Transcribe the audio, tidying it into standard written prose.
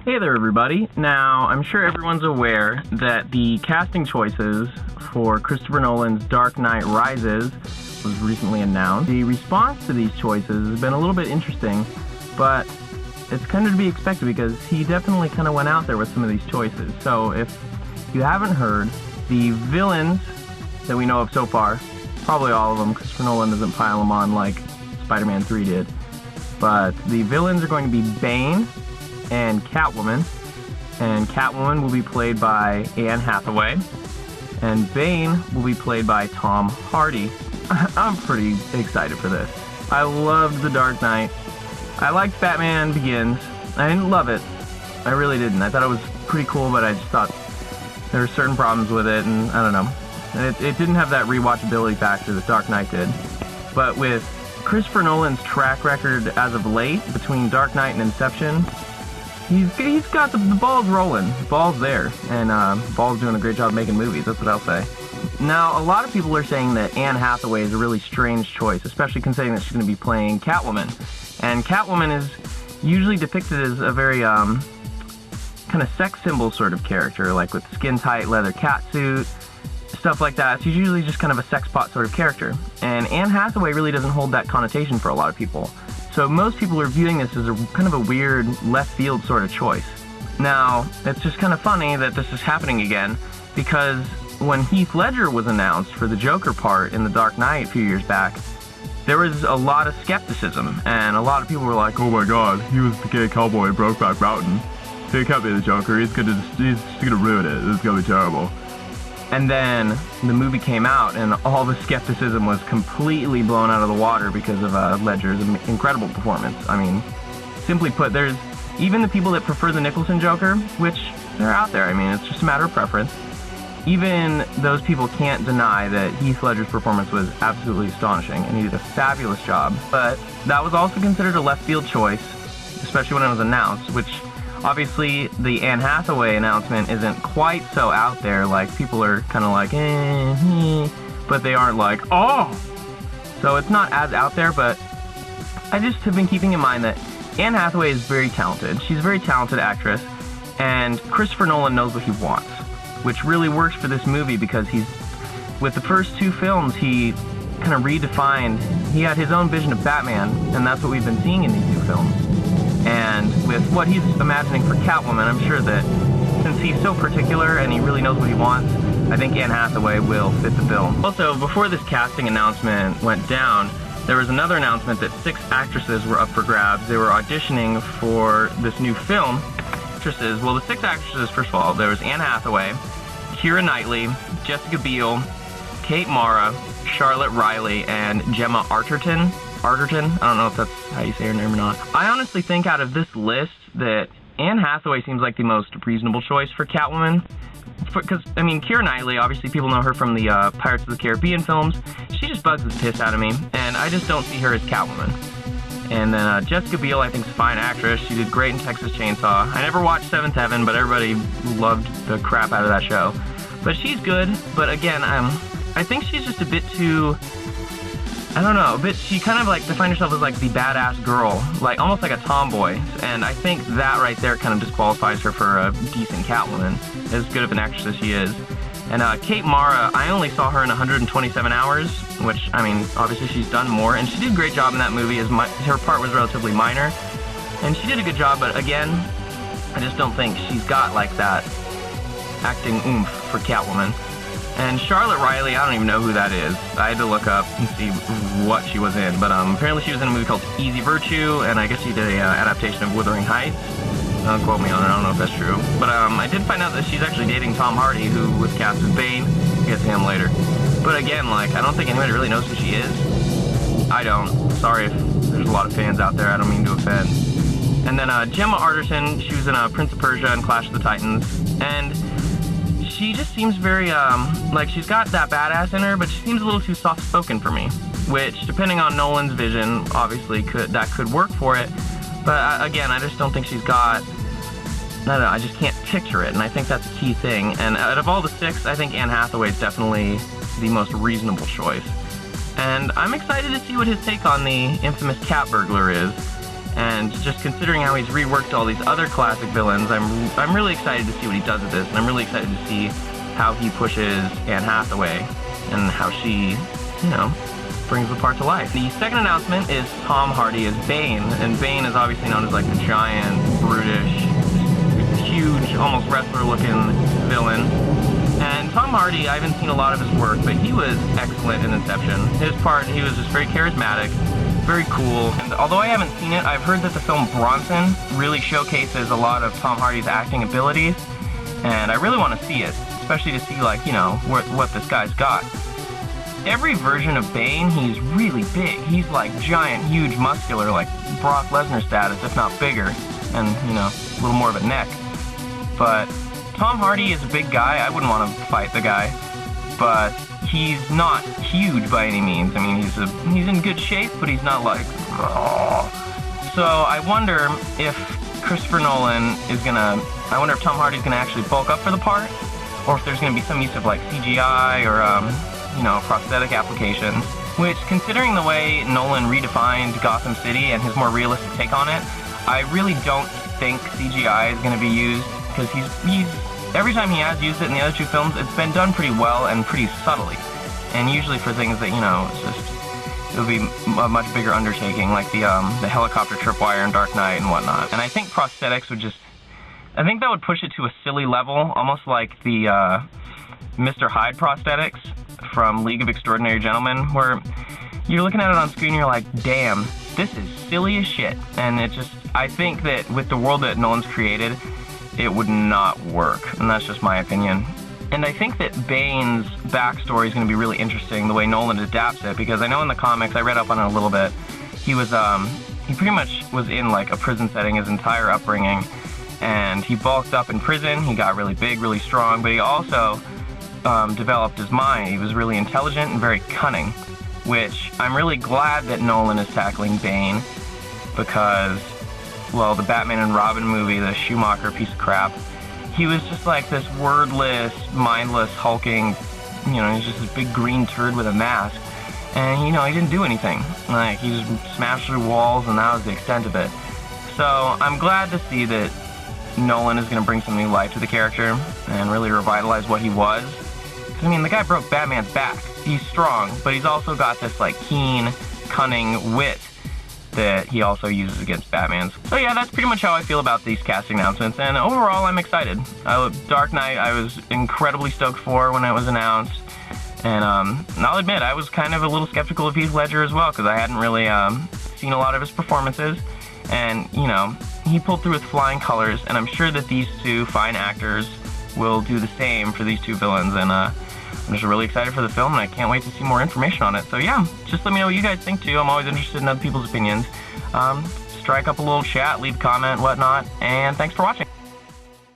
Hey there, everybody. Now, I'm sure everyone's aware that the casting choices for Christopher Nolan's Dark Knight Rises was recently announced. The response to these choices has been a little bit interesting, but it's kind of to be expected because he definitely kind of went out there with some of these choices. So if you haven't heard, the villains that we know of so far, probably all of them, Christopher Nolan doesn't pile them on like Spider-Man 3 did, but the villains are going to be Bane and Catwoman will be played by Anne Hathaway, and Bane will be played by Tom Hardy. I'm pretty excited for this. I loved The Dark Knight. I liked Batman Begins. I didn't love it. I really didn't. I thought it was pretty cool, but I just thought there were certain problems with it, and I don't know. It didn't have that rewatchability factor that Dark Knight did. But with Christopher Nolan's track record as of late, between Dark Knight and Inception, he's got the ball's rolling. The ball's there. And ball's doing a great job making movies, that's what I'll say. Now, a lot of people are saying that Anne Hathaway is a really strange choice, especially considering that she's going to be playing Catwoman. And Catwoman is usually depicted as a very kind of sex symbol sort of character, like with skin-tight leather catsuit, stuff like that. She's usually just kind of a sex pot sort of character. And Anne Hathaway really doesn't hold that connotation for a lot of people. So most people are viewing this as a kind of a weird left field sort of choice. Now, it's just kind of funny that this is happening again, because when Heath Ledger was announced for the Joker part in The Dark Knight a few years back, there was a lot of skepticism, and a lot of people were like, oh my god, he was the gay cowboy in Brokeback Mountain. He can't be the Joker, he's gonna ruin it, it's gonna be terrible. And then the movie came out, and all the skepticism was completely blown out of the water because of Ledger's incredible performance. I mean, simply put, there's even the people that prefer the Nicholson Joker, which they're out there. I mean, it's just a matter of preference. Even those people can't deny that Heath Ledger's performance was absolutely astonishing, and he did a fabulous job. But that was also considered a left field choice, especially when it was announced, which obviously the Anne Hathaway announcement isn't quite so out there. Like, people are kind of like, but they aren't like, oh! So it's not as out there, but I just have been keeping in mind that Anne Hathaway is very talented. She's a very talented actress, and Christopher Nolan knows what he wants, which really works for this movie because with the first two films, he kind of redefined, he had his own vision of Batman, and that's what we've been seeing in these two films. And with what he's imagining for Catwoman, I'm sure that since he's so particular and he really knows what he wants, I think Anne Hathaway will fit the bill. Also, before this casting announcement went down, there was another announcement that 6 actresses were up for grabs. They were auditioning for this new film. Well, the 6 actresses, first of all, there was Anne Hathaway, Keira Knightley, Jessica Biel, Kate Mara, Charlotte Riley, and Gemma Arterton. I don't know if that's how you say her name or not. I honestly think out of this list that Anne Hathaway seems like the most reasonable choice for Catwoman. Because, I mean, Keira Knightley, obviously people know her from the Pirates of the Caribbean films. She just bugs the piss out of me, and I just don't see her as Catwoman. And then Jessica Biel, I think, is a fine actress. She did great in Texas Chainsaw. I never watched Seventh Heaven, but everybody loved the crap out of that show. But she's good, but again, I think she's just a bit too, I don't know, she kind of like defined herself as like the badass girl, like almost like a tomboy. And I think that right there kind of disqualifies her for a decent Catwoman, as good of an actress as she is. And Kate Mara, I only saw her in 127 Hours, which, I mean, obviously she's done more, and she did a great job in that movie. Her part was relatively minor, and she did a good job, but again, I just don't think she's got, like, that acting oomph for Catwoman. And Charlotte Riley, I don't even know who that is. I had to look up and see what she was in, but apparently she was in a movie called Easy Virtue, and I guess she did an adaptation of Wuthering Heights. Don't quote me on it, I don't know if that's true. But I did find out that she's actually dating Tom Hardy, who was cast as Bane. We'll get to him later. But again, like, I don't think anybody really knows who she is. I don't. Sorry if there's a lot of fans out there, I don't mean to offend. And then Gemma Arterton, she was in Prince of Persia and Clash of the Titans. And she just seems very, like, she's got that badass in her, but she seems a little too soft-spoken for me. Which, depending on Nolan's vision, obviously that could work for it. But again, I just don't think she's got, I just can't picture it, and I think that's a key thing. And out of all the 6, I think Anne Hathaway is definitely the most reasonable choice. And I'm excited to see what his take on the infamous cat burglar is. And just considering how he's reworked all these other classic villains, I'm really excited to see what he does with this, and I'm really excited to see how he pushes Anne Hathaway and how she, you know, brings the part to life. The second announcement is Tom Hardy as Bane, and Bane is obviously known as like the giant, brutish, huge, almost wrestler-looking villain. And Tom Hardy, I haven't seen a lot of his work, but he was excellent in Inception. His part, he was just very charismatic, very cool. And although I haven't seen it, I've heard that the film Bronson really showcases a lot of Tom Hardy's acting abilities, and I really want to see it, especially to see, like, you know, what this guy's got. Every version of Bane, he's really big. He's like giant, huge, muscular, like Brock Lesnar status, if not bigger, and, you know, a little more of a neck. But Tom Hardy is a big guy. I wouldn't want to fight the guy, but he's not huge by any means. I mean, he's in good shape, but he's not like, oh. So I wonder if Christopher Nolan is gonna, I wonder if Tom Hardy's gonna actually bulk up for the part, or if there's gonna be some use of like CGI or, you know, prosthetic applications, which, considering the way Nolan redefined Gotham City and his more realistic take on it, I really don't think CGI is gonna be used, because he's every time he has used it in the other two films, it's been done pretty well and pretty subtly. And usually for things that, you know, it would be a much bigger undertaking, like the helicopter tripwire in Dark Knight and whatnot. And I think prosthetics would I think that would push it to a silly level, almost like the Mr. Hyde prosthetics from League of Extraordinary Gentlemen, where you're looking at it on screen and you're like, damn, this is silly as shit. And I think that with the world that Nolan's created, it would not work, and that's just my opinion. And I think that Bane's backstory is going to be really interesting, the way Nolan adapts it, because I know in the comics, I read up on it a little bit, he pretty much was in like a prison setting his entire upbringing, and he bulked up in prison, he got really big, really strong, but he also developed his mind. He was really intelligent and very cunning, which I'm really glad that Nolan is tackling Bane, because, well, the Batman and Robin movie, the Schumacher piece of crap, he was just like this wordless, mindless, hulking, you know, he's just this big green turd with a mask. And, you know, he didn't do anything. Like, he just smashed through walls, and that was the extent of it. So, I'm glad to see that Nolan is going to bring some new life to the character and really revitalize what he was. Because, I mean, the guy broke Batman's back. He's strong, but he's also got this, like, keen, cunning wit that he also uses against Batman's. So yeah, that's pretty much how I feel about these casting announcements, and overall I'm excited. Dark Knight I was incredibly stoked for when it was announced, and I'll admit I was kind of a little skeptical of Heath Ledger as well, because I hadn't really seen a lot of his performances, and, you know, he pulled through with flying colors, and I'm sure that these two fine actors will do the same for these two villains, and I'm just really excited for the film, and I can't wait to see more information on it. So yeah, just let me know what you guys think too. I'm always interested in other people's opinions. Strike up a little chat, leave a comment, whatnot, and thanks for watching.